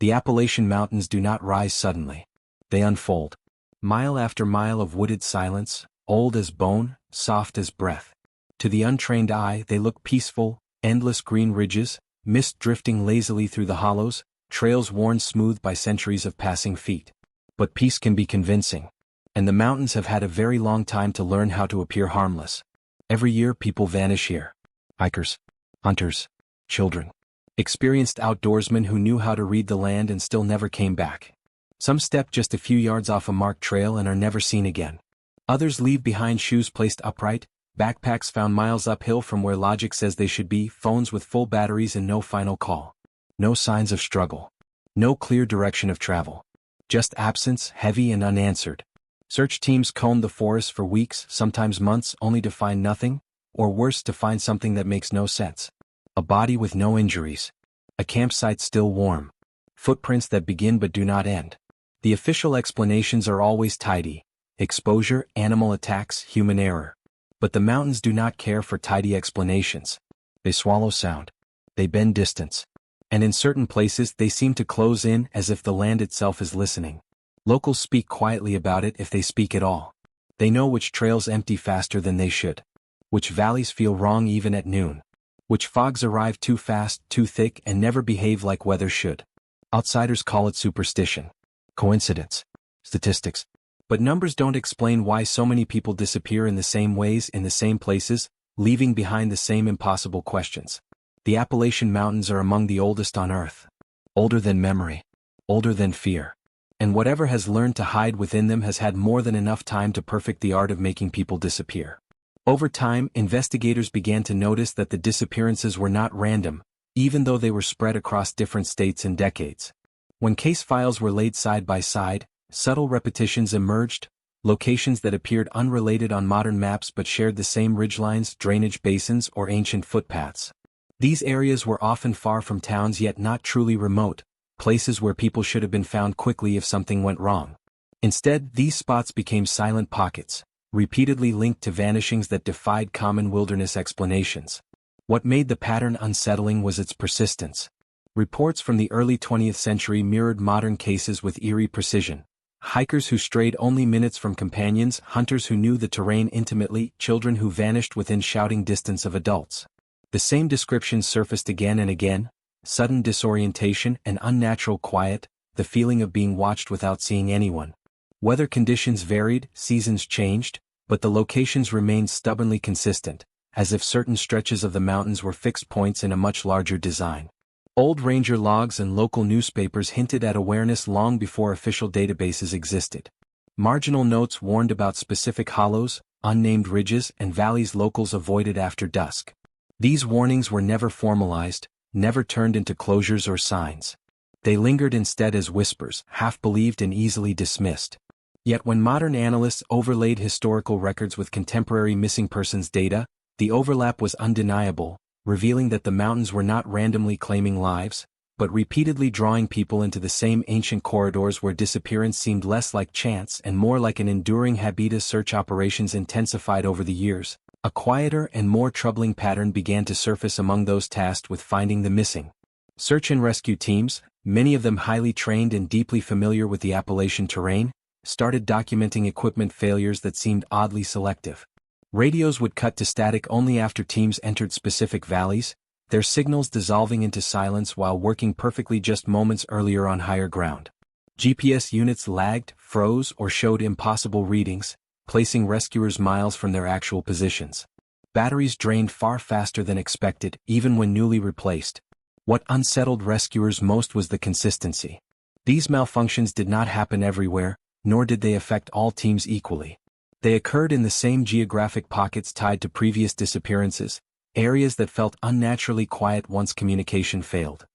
The Appalachian Mountains do not rise suddenly. They unfold. Mile after mile of wooded silence, old as bone, soft as breath. To the untrained eye they look peaceful, endless green ridges, mist drifting lazily through the hollows, trails worn smooth by centuries of passing feet. But peace can be convincing. And the mountains have had a very long time to learn how to appear harmless. Every year people vanish here. Hikers, hunters, children. Experienced outdoorsmen who knew how to read the land and still never came back. Some step just a few yards off a marked trail and are never seen again. Others leave behind shoes placed upright, backpacks found miles uphill from where logic says they should be, phones with full batteries and no final call. No signs of struggle. No clear direction of travel. Just absence, heavy and unanswered. Search teams combed the forest for weeks, sometimes months, only to find nothing, or worse, to find something that makes no sense. A body with no injuries. A campsite still warm. Footprints that begin but do not end. The official explanations are always tidy. Exposure, animal attacks, human error. But the mountains do not care for tidy explanations. They swallow sound. They bend distance. And in certain places they seem to close in as if the land itself is listening. Locals speak quietly about it if they speak at all. They know which trails empty faster than they should. Which valleys feel wrong even at noon. Which fogs arrive too fast, too thick, and never behave like weather should. Outsiders call it superstition. Coincidence. Statistics. But numbers don't explain why so many people disappear in the same ways in the same places, leaving behind the same impossible questions. The Appalachian Mountains are among the oldest on Earth. Older than memory. Older than fear. And whatever has learned to hide within them has had more than enough time to perfect the art of making people disappear. Over time, investigators began to notice that the disappearances were not random, even though they were spread across different states and decades. When case files were laid side by side, subtle repetitions emerged, locations that appeared unrelated on modern maps but shared the same ridgelines, drainage basins, or ancient footpaths. These areas were often far from towns yet not truly remote, places where people should have been found quickly if something went wrong. Instead, these spots became silent pockets, repeatedly linked to vanishings that defied common wilderness explanations. What made the pattern unsettling was its persistence. Reports from the early 20th century mirrored modern cases with eerie precision. Hikers who strayed only minutes from companions, hunters who knew the terrain intimately, children who vanished within shouting distance of adults. The same descriptions surfaced again and again: sudden disorientation, an unnatural quiet, the feeling of being watched without seeing anyone. Weather conditions varied, seasons changed, but the locations remained stubbornly consistent, as if certain stretches of the mountains were fixed points in a much larger design. Old ranger logs and local newspapers hinted at awareness long before official databases existed. Marginal notes warned about specific hollows, unnamed ridges, and valleys locals avoided after dusk. These warnings were never formalized, never turned into closures or signs. They lingered instead as whispers, half-believed and easily dismissed. Yet when modern analysts overlaid historical records with contemporary missing persons data, the overlap was undeniable, revealing that the mountains were not randomly claiming lives, but repeatedly drawing people into the same ancient corridors where disappearance seemed less like chance and more like an enduring habitus. Search operations intensified over the years. A quieter and more troubling pattern began to surface among those tasked with finding the missing. Search and rescue teams, many of them highly trained and deeply familiar with the Appalachian terrain, started documenting equipment failures that seemed oddly selective. Radios would cut to static only after teams entered specific valleys, their signals dissolving into silence while working perfectly just moments earlier on higher ground. GPS units lagged, froze, or showed impossible readings, placing rescuers miles from their actual positions. Batteries drained far faster than expected, even when newly replaced. What unsettled rescuers most was the consistency. These malfunctions did not happen everywhere, nor did they affect all teams equally. They occurred in the same geographic pockets tied to previous disappearances, areas that felt unnaturally quiet once communication failed.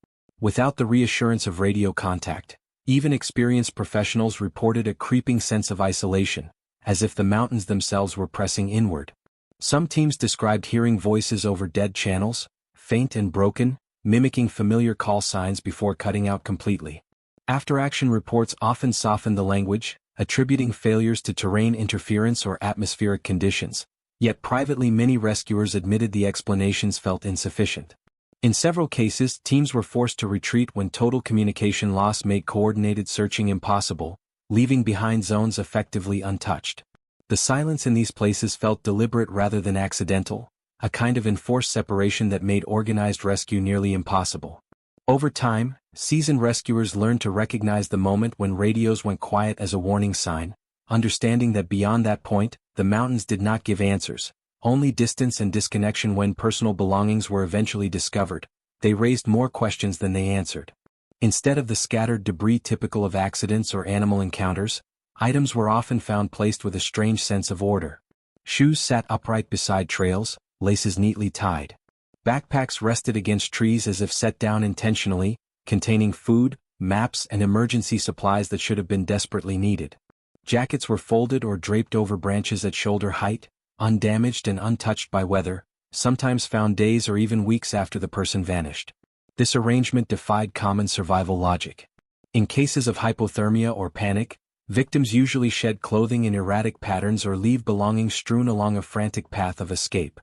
Without the reassurance of radio contact, even experienced professionals reported a creeping sense of isolation, as if the mountains themselves were pressing inward. Some teams described hearing voices over dead channels, faint and broken, mimicking familiar call signs before cutting out completely. After-action reports often softened the language, attributing failures to terrain interference or atmospheric conditions, yet privately many rescuers admitted the explanations felt insufficient. In several cases, teams were forced to retreat when total communication loss made coordinated searching impossible, leaving behind zones effectively untouched. The silence in these places felt deliberate rather than accidental, a kind of enforced separation that made organized rescue nearly impossible. Over time, seasoned rescuers learned to recognize the moment when radios went quiet as a warning sign, understanding that beyond that point, the mountains did not give answers, only distance and disconnection. When personal belongings were eventually discovered, they raised more questions than they answered. Instead of the scattered debris typical of accidents or animal encounters, items were often found placed with a strange sense of order. Shoes sat upright beside trails, laces neatly tied. Backpacks rested against trees as if set down intentionally, containing food, maps, and emergency supplies that should have been desperately needed. Jackets were folded or draped over branches at shoulder height, undamaged and untouched by weather, sometimes found days or even weeks after the person vanished. This arrangement defied common survival logic. In cases of hypothermia or panic, victims usually shed clothing in erratic patterns or leave belongings strewn along a frantic path of escape.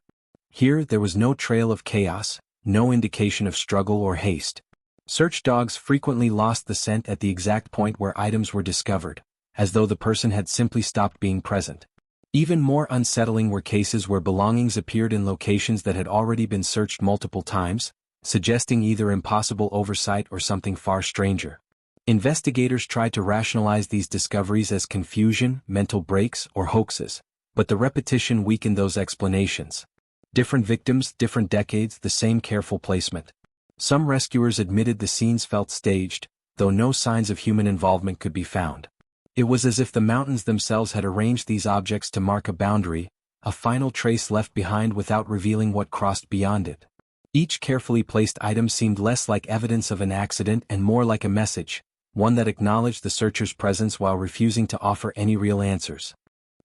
Here there was no trail of chaos, no indication of struggle or haste. Search dogs frequently lost the scent at the exact point where items were discovered, as though the person had simply stopped being present. Even more unsettling were cases where belongings appeared in locations that had already been searched multiple times, suggesting either impossible oversight or something far stranger. Investigators tried to rationalize these discoveries as confusion, mental breaks, or hoaxes, but the repetition weakened those explanations. Different victims, different decades, the same careful placement. Some rescuers admitted the scenes felt staged, though no signs of human involvement could be found. It was as if the mountains themselves had arranged these objects to mark a boundary, a final trace left behind without revealing what crossed beyond it. Each carefully placed item seemed less like evidence of an accident and more like a message, one that acknowledged the searcher's presence while refusing to offer any real answers.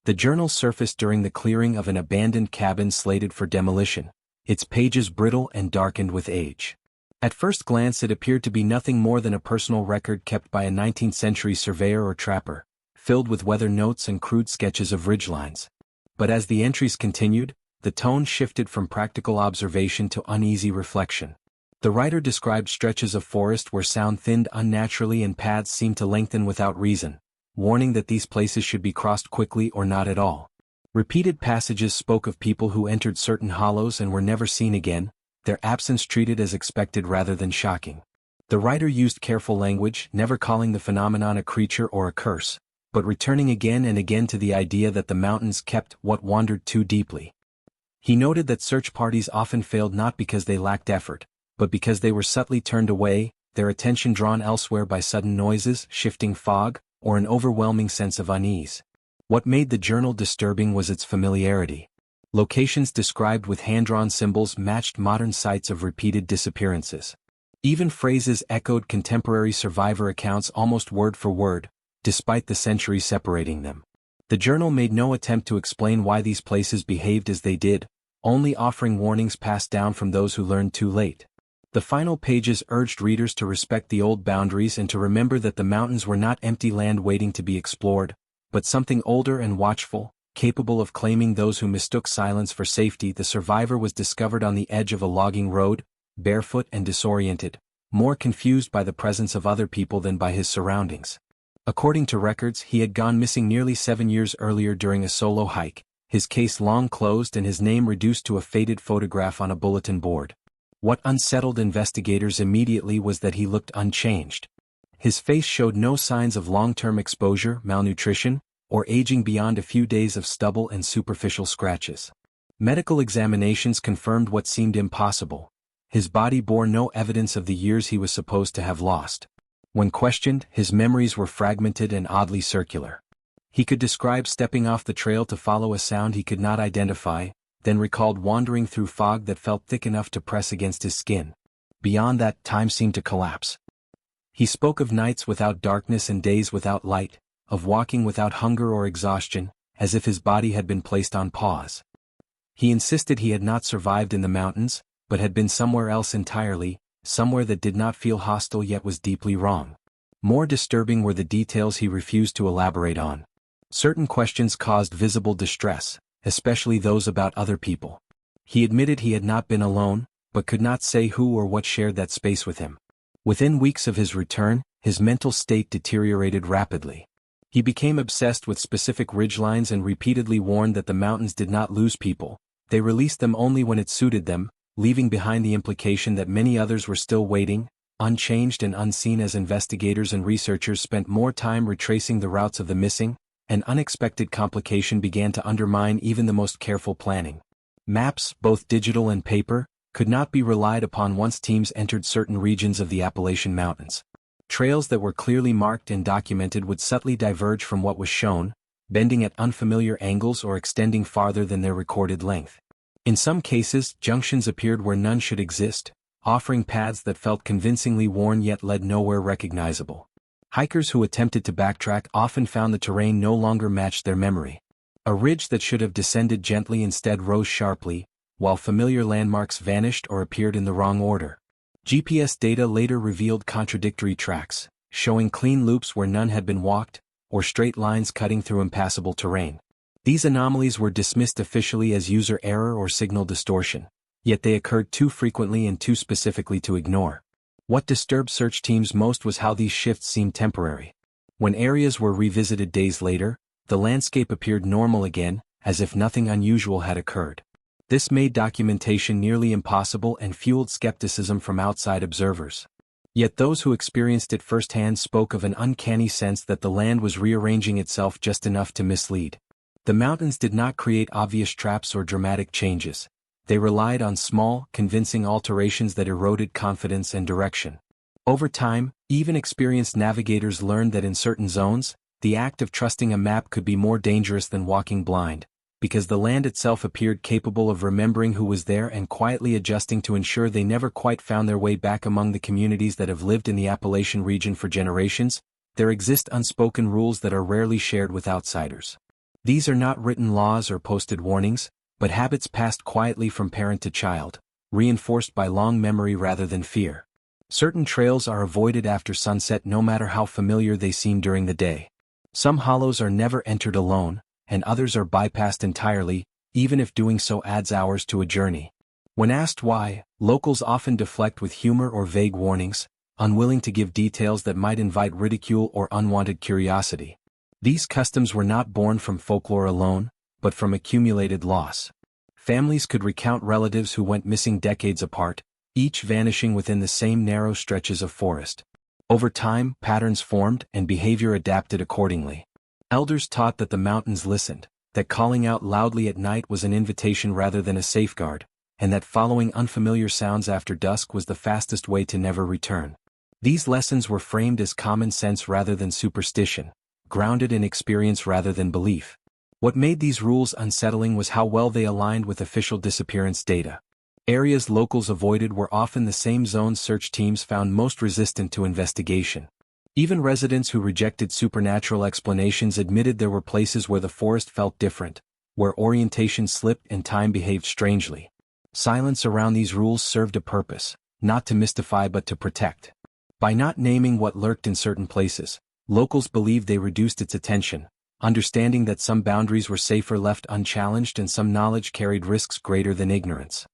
The journal surfaced during the clearing of an abandoned cabin slated for demolition, its pages brittle and darkened with age. At first glance it appeared to be nothing more than a personal record kept by a 19th-century surveyor or trapper, filled with weather notes and crude sketches of ridgelines. But as the entries continued, the tone shifted from practical observation to uneasy reflection. The writer described stretches of forest where sound thinned unnaturally and paths seemed to lengthen without reason, warning that these places should be crossed quickly or not at all. Repeated passages spoke of people who entered certain hollows and were never seen again, their absence treated as expected rather than shocking. The writer used careful language, never calling the phenomenon a creature or a curse, but returning again and again to the idea that the mountains kept what wandered too deeply. He noted that search parties often failed not because they lacked effort, but because they were subtly turned away, their attention drawn elsewhere by sudden noises, shifting fog, or an overwhelming sense of unease. What made the journal disturbing was its familiarity. Locations described with hand-drawn symbols matched modern sites of repeated disappearances. Even phrases echoed contemporary survivor accounts almost word for word, despite the centuries separating them. The journal made no attempt to explain why these places behaved as they did, only offering warnings passed down from those who learned too late. The final pages urged readers to respect the old boundaries and to remember that the mountains were not empty land waiting to be explored, but something older and watchful, capable of claiming those who mistook silence for safety. The survivor was discovered on the edge of a logging road, barefoot and disoriented, more confused by the presence of other people than by his surroundings. According to records, he had gone missing nearly 7 years earlier during a solo hike, his case long closed and his name reduced to a faded photograph on a bulletin board. What unsettled investigators immediately was that he looked unchanged. His face showed no signs of long-term exposure, malnutrition, or aging beyond a few days of stubble and superficial scratches. Medical examinations confirmed what seemed impossible. His body bore no evidence of the years he was supposed to have lost. When questioned, his memories were fragmented and oddly circular. He could describe stepping off the trail to follow a sound he could not identify, then recalled wandering through fog that felt thick enough to press against his skin. Beyond that, time seemed to collapse. He spoke of nights without darkness and days without light, of walking without hunger or exhaustion, as if his body had been placed on pause. He insisted he had not survived in the mountains, but had been somewhere else entirely, somewhere that did not feel hostile yet was deeply wrong. More disturbing were the details he refused to elaborate on. Certain questions caused visible distress, especially those about other people. He admitted he had not been alone, but could not say who or what shared that space with him. Within weeks of his return, his mental state deteriorated rapidly. He became obsessed with specific ridgelines and repeatedly warned that the mountains did not lose people, they released them only when it suited them, leaving behind the implication that many others were still waiting, unchanged and unseen. As investigators and researchers spent more time retracing the routes of the missing, an unexpected complication began to undermine even the most careful planning. Maps, both digital and paper, could not be relied upon once teams entered certain regions of the Appalachian Mountains. Trails that were clearly marked and documented would subtly diverge from what was shown, bending at unfamiliar angles or extending farther than their recorded length. In some cases, junctions appeared where none should exist, offering paths that felt convincingly worn yet led nowhere recognizable. Hikers who attempted to backtrack often found the terrain no longer matched their memory. A ridge that should have descended gently instead rose sharply, while familiar landmarks vanished or appeared in the wrong order. GPS data later revealed contradictory tracks, showing clean loops where none had been walked, or straight lines cutting through impassable terrain. These anomalies were dismissed officially as user error or signal distortion, yet they occurred too frequently and too specifically to ignore. What disturbed search teams most was how these shifts seemed temporary. When areas were revisited days later, the landscape appeared normal again, as if nothing unusual had occurred. This made documentation nearly impossible and fueled skepticism from outside observers. Yet those who experienced it firsthand spoke of an uncanny sense that the land was rearranging itself just enough to mislead. The mountains did not create obvious traps or dramatic changes. They relied on small, convincing alterations that eroded confidence and direction. Over time, even experienced navigators learned that in certain zones, the act of trusting a map could be more dangerous than walking blind, because the land itself appeared capable of remembering who was there and quietly adjusting to ensure they never quite found their way back. Among the communities that have lived in the Appalachian region for generations, there exist unspoken rules that are rarely shared with outsiders. These are not written laws or posted warnings, but habits passed quietly from parent to child, reinforced by long memory rather than fear. Certain trails are avoided after sunset no matter how familiar they seem during the day. Some hollows are never entered alone, and others are bypassed entirely, even if doing so adds hours to a journey. When asked why, locals often deflect with humor or vague warnings, unwilling to give details that might invite ridicule or unwanted curiosity. These customs were not born from folklore alone, but from accumulated loss. Families could recount relatives who went missing decades apart, each vanishing within the same narrow stretches of forest. Over time, patterns formed and behavior adapted accordingly. Elders taught that the mountains listened, that calling out loudly at night was an invitation rather than a safeguard, and that following unfamiliar sounds after dusk was the fastest way to never return. These lessons were framed as common sense rather than superstition, grounded in experience rather than belief. What made these rules unsettling was how well they aligned with official disappearance data. Areas locals avoided were often the same zones search teams found most resistant to investigation. Even residents who rejected supernatural explanations admitted there were places where the forest felt different, where orientation slipped and time behaved strangely. Silence around these rules served a purpose, not to mystify but to protect. By not naming what lurked in certain places, locals believed they reduced its attention, understanding that some boundaries were safer left unchallenged and some knowledge carried risks greater than ignorance.